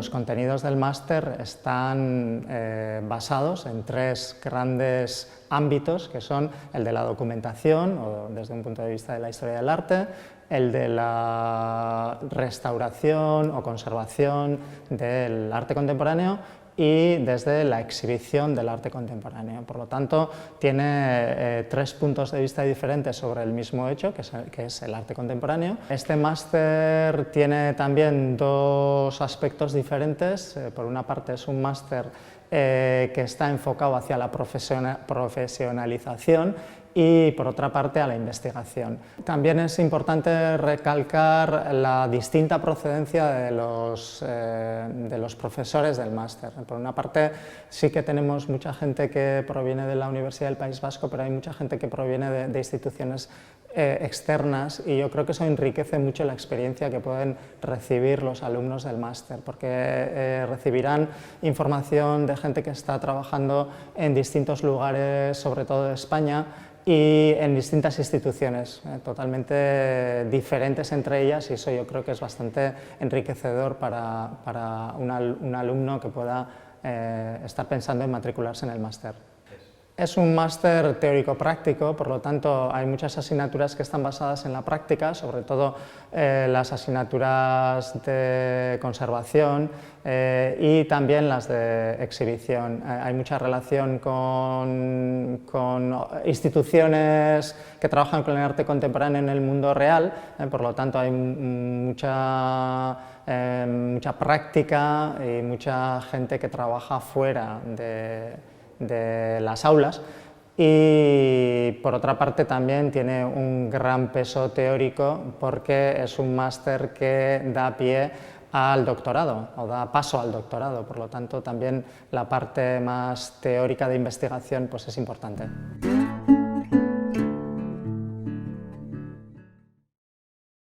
Los contenidos del máster están basados en tres grandes ámbitos, que son el de la documentación, o desde un punto de vista de la historia del arte, el de la restauración o conservación del arte contemporáneo y desde la exhibición del arte contemporáneo. Por lo tanto, tiene tres puntos de vista diferentes sobre el mismo hecho, que es el arte contemporáneo. Este máster tiene también dos aspectos diferentes. Por una parte, es un máster que está enfocado hacia la profesionalización y, por otra parte, a la investigación. También es importante recalcar la distinta procedencia de los profesores del máster. Por una parte, sí que tenemos mucha gente que proviene de la Universidad del País Vasco, pero hay mucha gente que proviene de instituciones externas, y yo creo que eso enriquece mucho la experiencia que pueden recibir los alumnos del máster, porque recibirán información de gente que está trabajando en distintos lugares, sobre todo de España, y en distintas instituciones totalmente diferentes entre ellas, y eso yo creo que es bastante enriquecedor para un alumno que pueda estar pensando en matricularse en el máster. Es un máster teórico-práctico, por lo tanto hay muchas asignaturas que están basadas en la práctica, sobre todo las asignaturas de conservación y también las de exhibición. Hay mucha relación con instituciones que trabajan con el arte contemporáneo en el mundo real, por lo tanto hay mucha práctica y mucha gente que trabaja fuera de las aulas, y por otra parte también tiene un gran peso teórico, porque es un máster que da pie al doctorado o da paso al doctorado, por lo tanto también la parte más teórica de investigación pues es importante.